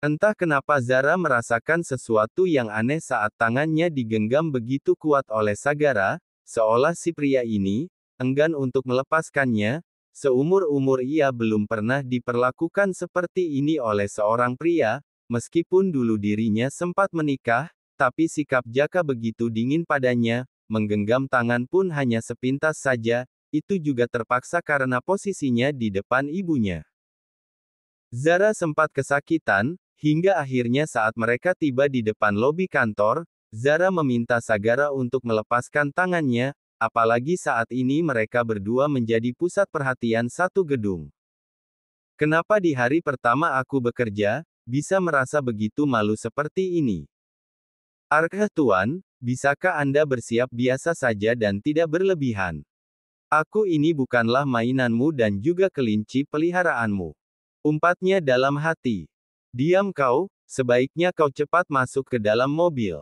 Entah kenapa Zara merasakan sesuatu yang aneh saat tangannya digenggam begitu kuat oleh Sagara, seolah si pria ini enggan untuk melepaskannya. Seumur-umur ia belum pernah diperlakukan seperti ini oleh seorang pria, meskipun dulu dirinya sempat menikah, tapi sikap Jaka begitu dingin padanya, menggenggam tangan pun hanya sepintas saja, itu juga terpaksa karena posisinya di depan ibunya. Zara sempat kesakitan, hingga akhirnya saat mereka tiba di depan lobi kantor, Zara meminta Sagara untuk melepaskan tangannya, apalagi saat ini mereka berdua menjadi pusat perhatian satu gedung. Kenapa di hari pertama aku bekerja, bisa merasa begitu malu seperti ini? Arkh Tuan, bisakah Anda bersiap biasa saja dan tidak berlebihan? Aku ini bukanlah mainanmu dan juga kelinci peliharaanmu. Umpatnya dalam hati. Diam kau, sebaiknya kau cepat masuk ke dalam mobil.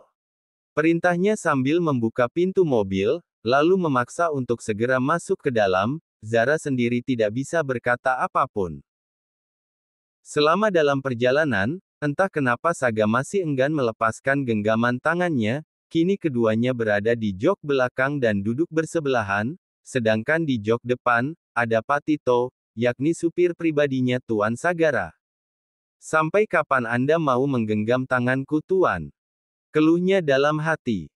Perintahnya sambil membuka pintu mobil, lalu memaksa untuk segera masuk ke dalam. Zara sendiri tidak bisa berkata apapun. Selama dalam perjalanan, entah kenapa Saga masih enggan melepaskan genggaman tangannya, kini keduanya berada di jok belakang dan duduk bersebelahan, sedangkan di jok depan, ada Patito, yakni supir pribadinya Tuan Sagara. Sampai kapan Anda mau menggenggam tanganku Tuan? Keluhnya dalam hati.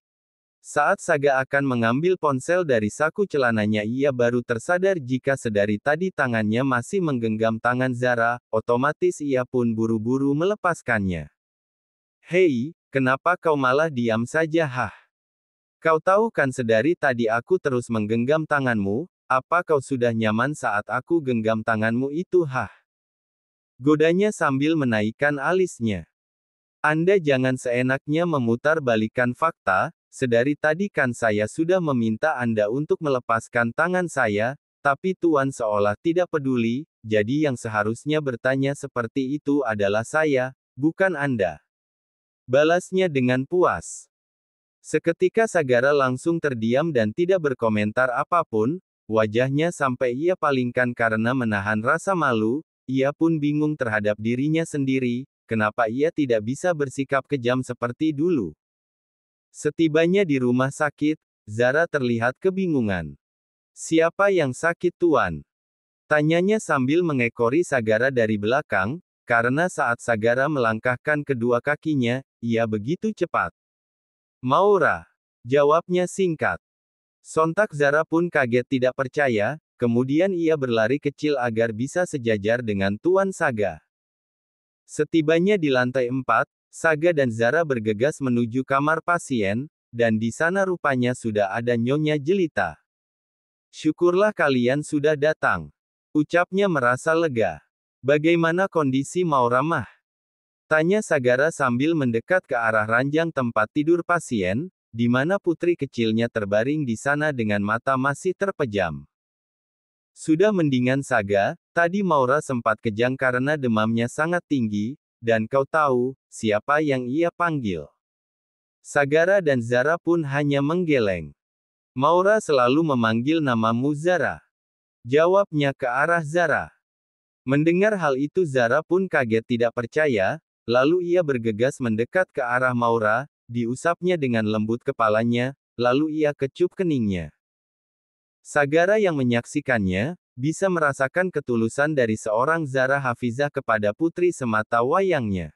Saat Saga akan mengambil ponsel dari saku celananya ia baru tersadar jika sedari tadi tangannya masih menggenggam tangan Zara, otomatis ia pun buru-buru melepaskannya. Hei, kenapa kau malah diam saja hah? Kau tahu kan sedari tadi aku terus menggenggam tanganmu, apa kau sudah nyaman saat aku genggam tanganmu itu hah? Godanya sambil menaikkan alisnya. Anda jangan seenaknya memutar balikan fakta, sedari tadi kan saya sudah meminta Anda untuk melepaskan tangan saya, tapi Tuan seolah tidak peduli, jadi yang seharusnya bertanya seperti itu adalah saya, bukan Anda. Balasnya dengan puas. Seketika Sagara langsung terdiam dan tidak berkomentar apapun, wajahnya sampai ia palingkan karena menahan rasa malu, ia pun bingung terhadap dirinya sendiri, kenapa ia tidak bisa bersikap kejam seperti dulu. Setibanya di rumah sakit, Zara terlihat kebingungan. Siapa yang sakit Tuan? Tanyanya sambil mengekori Sagara dari belakang, karena saat Sagara melangkahkan kedua kakinya, ia begitu cepat. Maura. Jawabnya singkat. Sontak Zara pun kaget tidak percaya, kemudian ia berlari kecil agar bisa sejajar dengan Tuan Saga. Setibanya di lantai 4, Saga dan Zara bergegas menuju kamar pasien, dan di sana rupanya sudah ada Nyonya Jelita. Syukurlah kalian sudah datang. Ucapnya merasa lega. Bagaimana kondisi Maura mah? Tanya Sagara sambil mendekat ke arah ranjang tempat tidur pasien, di mana putri kecilnya terbaring di sana dengan mata masih terpejam. Sudah mendingan Saga, tadi Maura sempat kejang karena demamnya sangat tinggi, dan kau tahu, siapa yang ia panggil? Sagara dan Zara pun hanya menggeleng. Maura selalu memanggil namamu Zara. Jawabnya ke arah Zara. Mendengar hal itu Zara pun kaget tidak percaya, lalu ia bergegas mendekat ke arah Maura, diusapnya dengan lembut kepalanya, lalu ia kecup keningnya. Sagara yang menyaksikannya, bisa merasakan ketulusan dari seorang Zara Hafizah kepada putri semata wayangnya.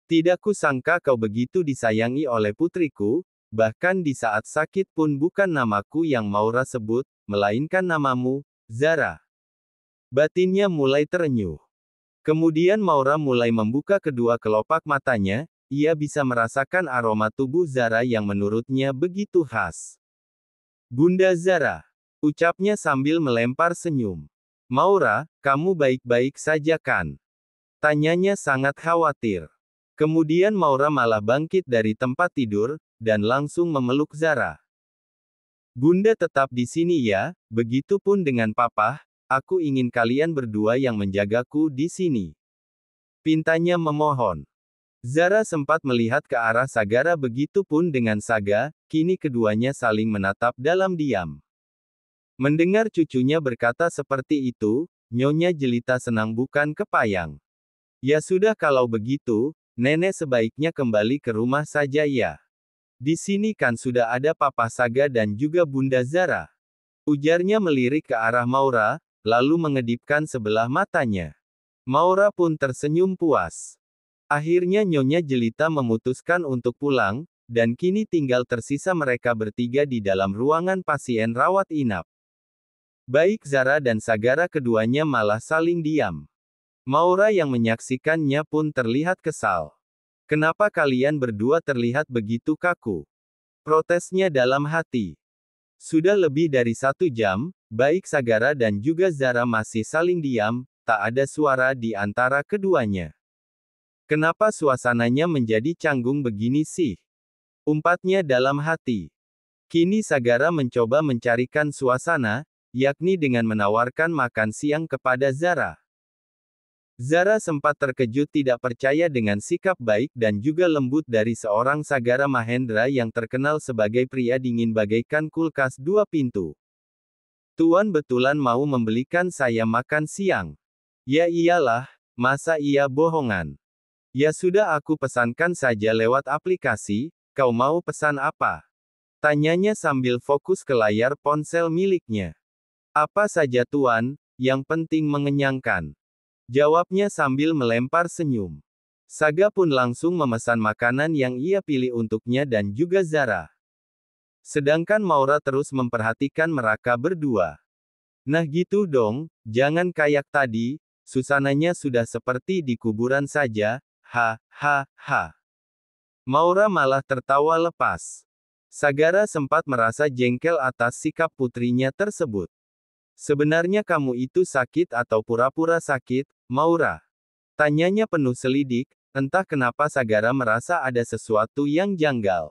Tidak kusangka kau begitu disayangi oleh putriku, bahkan di saat sakit pun bukan namaku yang Maura sebut, melainkan namamu, Zara. Batinnya mulai terenyuh. Kemudian Maura mulai membuka kedua kelopak matanya, ia bisa merasakan aroma tubuh Zara yang menurutnya begitu khas. Bunda Zara. Ucapnya sambil melempar senyum. Maura, kamu baik-baik saja kan? Tanyanya sangat khawatir. Kemudian Maura malah bangkit dari tempat tidur, dan langsung memeluk Zara. Bunda tetap di sini ya, begitupun dengan Papa, aku ingin kalian berdua yang menjagaku di sini. Pintanya memohon. Zara sempat melihat ke arah Sagara begitupun dengan Saga, kini keduanya saling menatap dalam diam. Mendengar cucunya berkata seperti itu, Nyonya Jelita senang bukan kepayang. Ya sudah kalau begitu, nenek sebaiknya kembali ke rumah saja ya. Di sini kan sudah ada Papa Saga dan juga Bunda Zara. Ujarnya melirik ke arah Maura, lalu mengedipkan sebelah matanya. Maura pun tersenyum puas. Akhirnya Nyonya Jelita memutuskan untuk pulang, dan kini tinggal tersisa mereka bertiga di dalam ruangan pasien rawat inap. Baik Zara dan Sagara keduanya malah saling diam. Maura yang menyaksikannya pun terlihat kesal. Kenapa kalian berdua terlihat begitu kaku? Protesnya dalam hati. Sudah lebih dari 1 jam, baik Sagara dan juga Zara masih saling diam, tak ada suara di antara keduanya. Kenapa suasananya menjadi canggung begini sih? Umpatnya dalam hati. Kini Sagara mencoba mencarikan suasana, yakni dengan menawarkan makan siang kepada Zara. Zara sempat terkejut tidak percaya dengan sikap baik dan juga lembut dari seorang Sagara Mahendra yang terkenal sebagai pria dingin bagaikan kulkas 2 pintu. Tuan betulan mau membelikan saya makan siang. Ya iyalah, masa iya bohongan. Ya sudah aku pesankan saja lewat aplikasi, kau mau pesan apa? Tanyanya sambil fokus ke layar ponsel miliknya. Apa saja tuan, yang penting mengenyangkan. Jawabnya sambil melempar senyum. Saga pun langsung memesan makanan yang ia pilih untuknya dan juga Zara. Sedangkan Maura terus memperhatikan mereka berdua. Nah gitu dong, jangan kayak tadi, suasananya sudah seperti di kuburan saja, ha, ha, ha. Maura malah tertawa lepas. Sagara sempat merasa jengkel atas sikap putrinya tersebut. Sebenarnya kamu itu sakit atau pura-pura sakit, Maura? Tanyanya penuh selidik, entah kenapa Sagara merasa ada sesuatu yang janggal.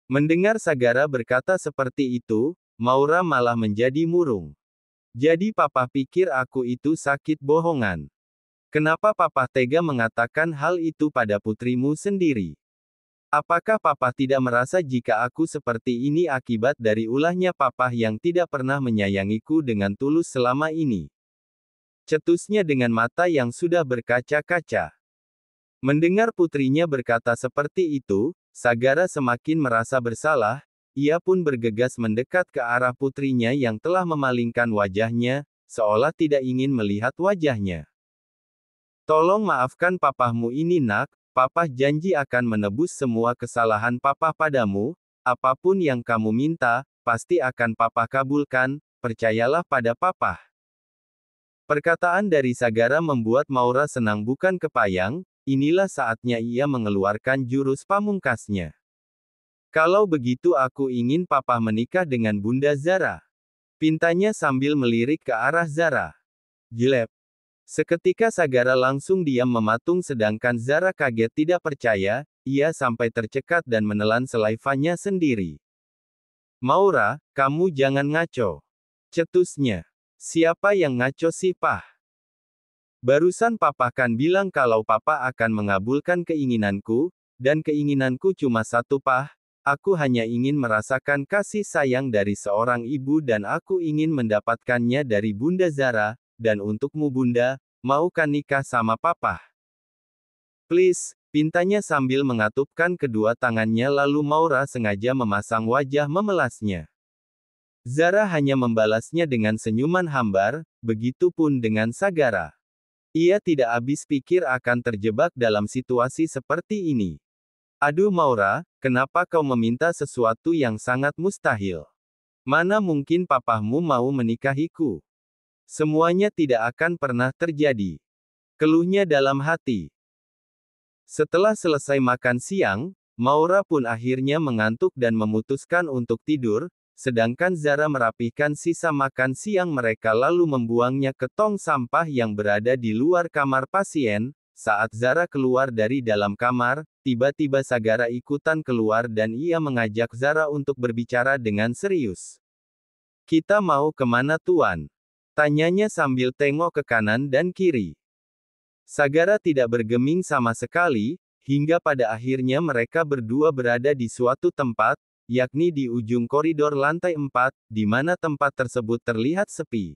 Mendengar Sagara berkata seperti itu, Maura malah menjadi murung. Jadi papa pikir aku itu sakit bohongan. Kenapa papa tega mengatakan hal itu pada putrimu sendiri? Apakah papa tidak merasa jika aku seperti ini akibat dari ulahnya papa yang tidak pernah menyayangiku dengan tulus selama ini? Cetusnya dengan mata yang sudah berkaca-kaca. Mendengar putrinya berkata seperti itu, Sagara semakin merasa bersalah, ia pun bergegas mendekat ke arah putrinya yang telah memalingkan wajahnya, seolah tidak ingin melihat wajahnya. Tolong maafkan papamu ini nak, papa janji akan menebus semua kesalahan papa padamu, apapun yang kamu minta, pasti akan papa kabulkan, percayalah pada papa. Perkataan dari Sagara membuat Maura senang bukan kepayang, inilah saatnya ia mengeluarkan jurus pamungkasnya. Kalau begitu aku ingin papa menikah dengan Bunda Zara. Pintanya sambil melirik ke arah Zara. Jelep. Seketika Sagara langsung diam mematung sedangkan Zara kaget tidak percaya, ia sampai tercekat dan menelan selaivannya sendiri. Maura, kamu jangan ngaco. Cetusnya. Siapa yang ngaco sih pah? Barusan papa kan bilang kalau papa akan mengabulkan keinginanku, dan keinginanku cuma satu pah, aku hanya ingin merasakan kasih sayang dari seorang ibu dan aku ingin mendapatkannya dari Bunda Zara, dan untukmu Bunda, maukah nikah sama papa? Please, pintanya sambil mengatupkan kedua tangannya lalu Maura sengaja memasang wajah memelasnya. Zara hanya membalasnya dengan senyuman hambar, begitupun dengan Sagara. Ia tidak habis pikir akan terjebak dalam situasi seperti ini. Aduh Maura, kenapa kau meminta sesuatu yang sangat mustahil? Mana mungkin papamu mau menikahiku? Semuanya tidak akan pernah terjadi. Keluhnya dalam hati. Setelah selesai makan siang, Maura pun akhirnya mengantuk dan memutuskan untuk tidur, sedangkan Zara merapihkan sisa makan siang mereka lalu membuangnya ke tong sampah yang berada di luar kamar pasien. Saat Zara keluar dari dalam kamar, tiba-tiba Sagara ikutan keluar dan ia mengajak Zara untuk berbicara dengan serius. Kita mau kemana tuan? Tanyanya sambil tengok ke kanan dan kiri. Sagara tidak bergeming sama sekali, hingga pada akhirnya mereka berdua berada di suatu tempat, yakni di ujung koridor lantai 4, di mana tempat tersebut terlihat sepi.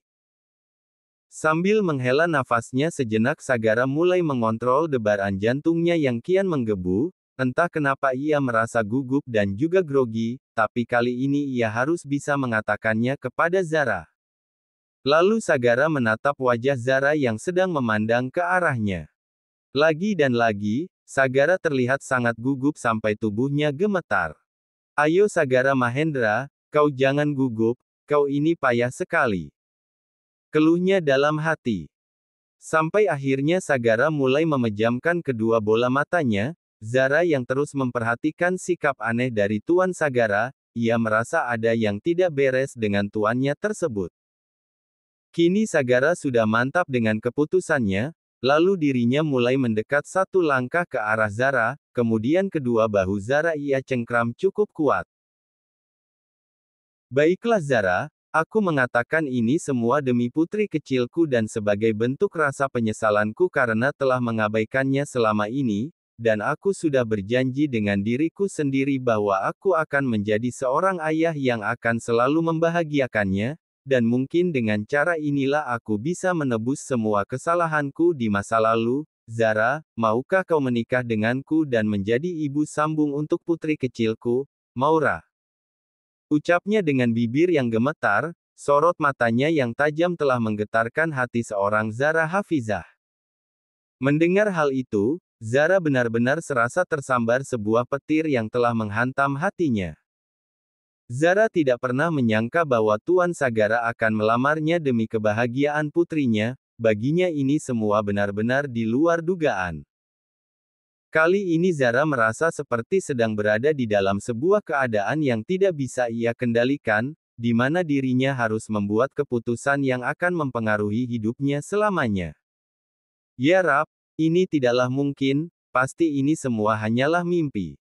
Sambil menghela nafasnya sejenak Sagara mulai mengontrol debaran jantungnya yang kian menggebu, entah kenapa ia merasa gugup dan juga grogi, tapi kali ini ia harus bisa mengatakannya kepada Zara. Lalu Sagara menatap wajah Zara yang sedang memandang ke arahnya. Lagi dan lagi, Sagara terlihat sangat gugup sampai tubuhnya gemetar. Ayo Sagara Mahendra, kau jangan gugup, kau ini payah sekali. Keluhnya dalam hati. Sampai akhirnya Sagara mulai memejamkan kedua bola matanya, Zara yang terus memperhatikan sikap aneh dari Tuan Sagara, ia merasa ada yang tidak beres dengan tuannya tersebut. Kini Sagara sudah mantap dengan keputusannya, lalu dirinya mulai mendekat satu langkah ke arah Zara, kemudian kedua bahu Zara ia cengkram cukup kuat. Baiklah Zara, aku mengatakan ini semua demi putri kecilku dan sebagai bentuk rasa penyesalanku karena telah mengabaikannya selama ini, dan aku sudah berjanji dengan diriku sendiri bahwa aku akan menjadi seorang ayah yang akan selalu membahagiakannya, dan mungkin dengan cara inilah aku bisa menebus semua kesalahanku di masa lalu. Zara, maukah kau menikah denganku dan menjadi ibu sambung untuk putri kecilku, Maura? Ucapnya dengan bibir yang gemetar, sorot matanya yang tajam telah menggetarkan hati seorang Zara Hafizah. Mendengar hal itu, Zara benar-benar serasa tersambar sebuah petir yang telah menghantam hatinya. Zara tidak pernah menyangka bahwa Tuan Sagara akan melamarnya demi kebahagiaan putrinya, baginya ini semua benar-benar di luar dugaan. Kali ini Zara merasa seperti sedang berada di dalam sebuah keadaan yang tidak bisa ia kendalikan, di mana dirinya harus membuat keputusan yang akan mempengaruhi hidupnya selamanya. Ya Rab, ini tidaklah mungkin, pasti ini semua hanyalah mimpi.